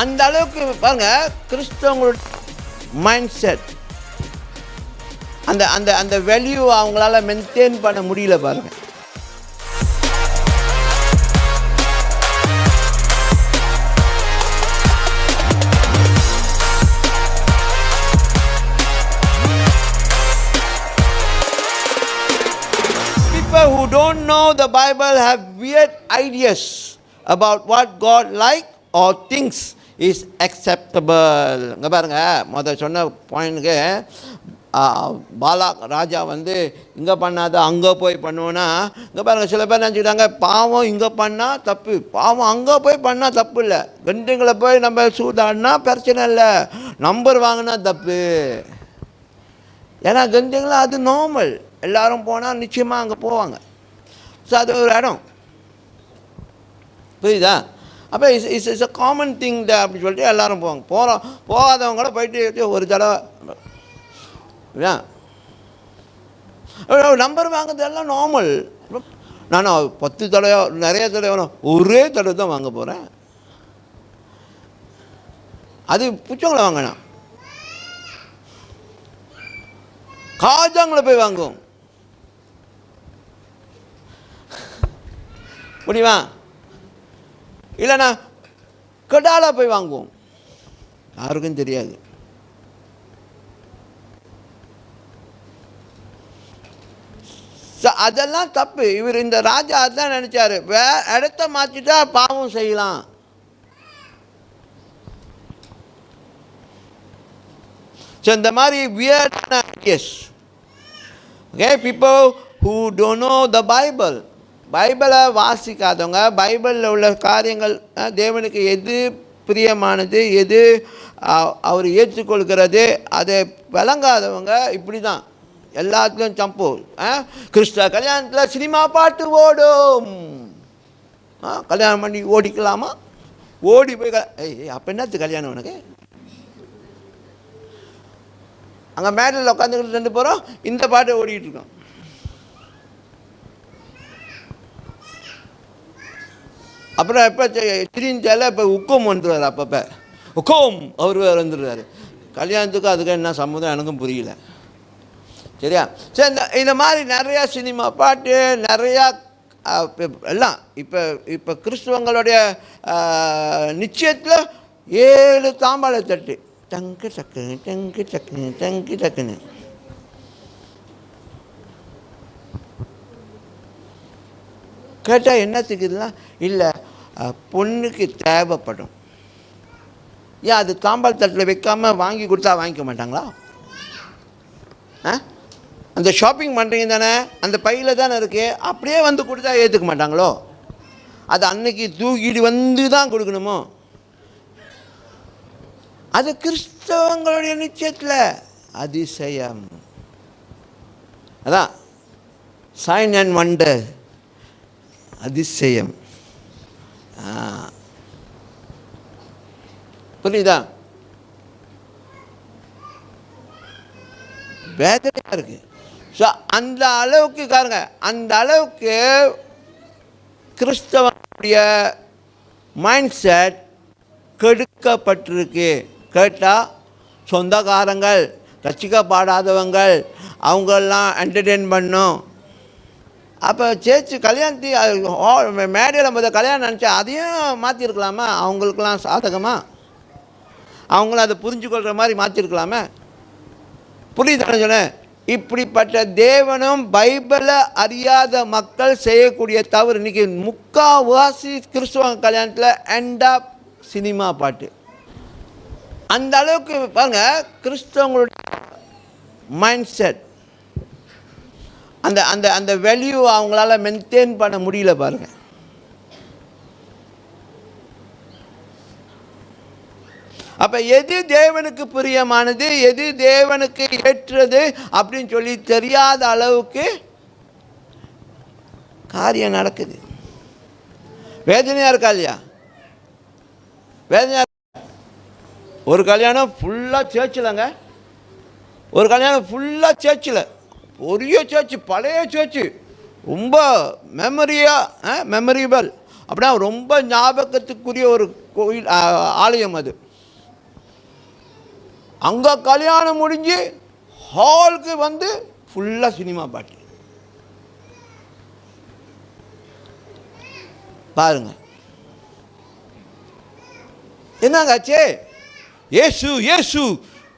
அந்த அளவுக்கு பாருங்க கிறிஸ்தவங்களோட மைண்ட் செட், அந்த அந்த அந்த வேல்யூ அவங்களால மெயின்டைன் பண்ண முடியல பாருங்க. People who don't know the Bible have weird ideas about what God like or thinks is acceptable. இங்கே பாருங்க, முதல் சொன்ன பாயிண்ட்டுக்கு பாலாக் ராஜா வந்து இங்கே பண்ணாத அங்கே போய் பண்ணுவோன்னா, இங்கே பாருங்கள் சில பேர் நினச்சிக்கிட்டாங்க பாவம் இங்கே பண்ணால் தப்பு, பாவம் அங்கே போய் பண்ணால் தப்பு இல்லை, கண்டுங்களை போய் நம்ம சூதாடினா பிரச்சனை இல்லை, நம்பர் வாங்கினா தப்பு. ஏன்னா கண்டுங்களா அது நார்மல், எல்லோரும் போனால் நிச்சயமாக அங்கே போவாங்க. ஸோ அது ஒரு இடம், புரியுதா? அப்போ இட்ஸ் அ காமன் திங் அப்படின்னு சொல்லிட்டு எல்லோரும் போவாங்க. போகாதவங்க கூட போயிட்டு ஒரு தடவை நம்பர் வாங்குறது எல்லாம் நார்மல். நான் 10 தடவை நிறைய தடவை ஒரே தடவை தான் வாங்க போகிறேன், அது புச்சவங்களை வாங்கினேன், காஜாங்களை போய் வாங்குவோம் முடியுமா? இல்லைண்ணா கடாலா போய் வாங்குவோம், யாருக்கும் தெரியாது. அதெல்லாம் தப்பு. இவர் இந்த ராஜா அதான் நினைச்சாரு, இடத்த மாற்றிட்டா பாவம் செய்யலாம். ஸோ இந்த மாதிரி வியர்டான ideas. Okay, people who don't know the Bible, பைபிளை வாசிக்காதவங்க, பைபிளில் உள்ள காரியங்கள் தேவனுக்கு எது பிரியமானது, எது அவர் ஏற்றுக்கொள்கிறது அதை விளங்காதவங்க இப்படி தான் எல்லாத்துலேயும் சம்போ. கிறிஸ்தவ கல்யாணத்தில் சினிமா பாட்டு ஓடும், கல்யாணம் பண்ணி ஓடிக்கலாமா? ஓடி போய் அப்போ என்னத்து கல்யாணம் உனக்கு? அங்கே மேடையில் உட்காந்துக்கிட்டு 2 பேரும் இந்த பாட்டை ஓடிக்கிட்டு இருக்கோம். அப்புறம் எப்போ திரிஞ்சால இப்போ உக்கம் வந்துடுவார், அப்பப்போ உக்கம் அவர் வந்துடுவார். கல்யாணத்துக்கும் அதுக்கு என்ன சம்மந்தம் எனக்கும் புரியல, சரியா? சரி, இந்த மாதிரி நிறையா சினிமா பாட்டு நிறையா எல்லாம் இப்போ கிறிஸ்துவங்களுடைய நிச்சயத்தில் 7 தாம்பாள தட்டு, டங்கு டக்குன்னு டங்கு டக்குன்னு டங்கு டக்குன்னு. கேட்டால் என்னத்துக்குதுலாம் இல்லை, பொண்ணுக்கு தேவைப்படும். ஏன் அது தாம்பாள் தட்டில் வைக்காமல் வாங்கி கொடுத்தா வாங்கிக்க மாட்டாங்களா? அந்த ஷாப்பிங் பண்ணுறீங்க தானே, அந்த பையில் தானே இருக்குது, அப்படியே வந்து கொடுத்தா ஏற்றுக்க மாட்டாங்களோ? அது அன்னைக்கு தூக்கிட்டு வந்து தான் கொடுக்கணுமோ? அது கிறிஸ்தவங்களுடைய நிச்சயத்தில் அதிசயம். அதான் சைன் அண்ட் வண்டர், அதிசயம். புரியுதா? வேதனையாக இருக்குது. ஸோ அந்த அளவுக்கு காருங்க, அந்த அளவுக்கு கிறிஸ்தவனுடைய மைண்ட் செட் கெடுக்கப்பட்டிருக்கு. கேட்டால் சொந்தக்காரங்கள், ரசிக்கப்படாதவங்கள், அவங்களெல்லாம் என்டர்டெயின் பண்ணும். அப்போ சேர்ச்சி கல்யாணத்தை மேடையில் முதல் கல்யாணம் நினச்சா அதையும் மாற்றிருக்கலாமா? அவங்களுக்கெல்லாம் சாதகமாக அவங்களும் அதை புரிஞ்சுக்கொள்கிற மாதிரி மாற்றிருக்கலாமே. புரியுதானு சொன்னேன்? இப்படிப்பட்ட தேவனும் பைபிளை அறியாத மக்கள் செய்யக்கூடிய தவறு. இன்றைக்கி முக்கால்வாசி கிறிஸ்துவ கல்யாணத்தில் எண்டா சினிமா பாட்டு. அந்த அளவுக்கு பாருங்கள் கிறிஸ்தவங்களுடைய மைண்ட் செட், அந்த அந்த அந்த வேல்யூ அவங்களால மெயின்டைன் பண்ண முடியல பாருங்கள். அப்போ எது தேவனுக்கு பிரியமானது, எது தேவனுக்கு ஏற்றது அப்படின்னு சொல்லி தெரியாத அளவுக்கு காரியம் நடக்குது. வேதனையாக இருக்கா இல்லையா? வேதனையாக. ஒரு கல்யாணம் ஃபுல்லாக சேர்ச்சிலங்க, ஒரு கல்யாணம் ஃபுல்லாக சேர்ச்சில், பெரிய சேர்ச்சி, பழைய சேர்ச்சி, ரொம்ப மெமரிபிள், அப்படின்னா ரொம்ப ஞாபகத்துக்குரிய ஒரு கோயில் ஆலயம் அது. அங்கே கல்யாணம் முடிஞ்சு ஹாலுக்கு வந்து ஃபுல்லாக சினிமா பாட்டு. பாருங்க என்னங்காச்சே, இயேசு இயேசு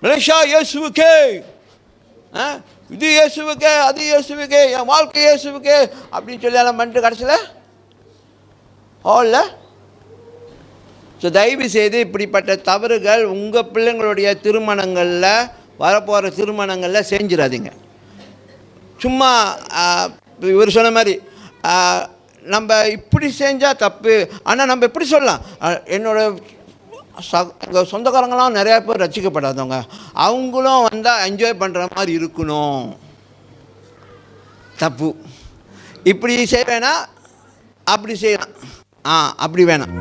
மலேஷா இயேசுவுக்கே, இது இயேசுவுக்கே, அது இயேசுவுக்கே, என் வாழ்க்கை இயேசுவுக்கே அப்படின்னு சொல்லி எல்லாம் பண்ணிட்டு கடைசியில் ஹாலில். ஸோ தயவு செய்து இப்படிப்பட்ட தவறுகள் உங்கள் பிள்ளைங்களுடைய திருமணங்களில், வரப்போகிற திருமணங்களில் செஞ்சிடாதீங்க. சும்மா இவர் சொன்ன மாதிரி நம்ம இப்படி செஞ்சால் தப்பு, ஆனால் நம்ம எப்படி சொல்லலாம், எங்கள் சொந்தக்காரங்களாம் நிறையா பேர் ரசிக்கப்படாதவங்க, அவங்களும் வந்தால் என்ஜாய் பண்ணுற மாதிரி இருக்கணும். தப்பு. இப்படி செய்ய வேணாம், அப்படி செய்யலாம். அப்படி வேணாம்.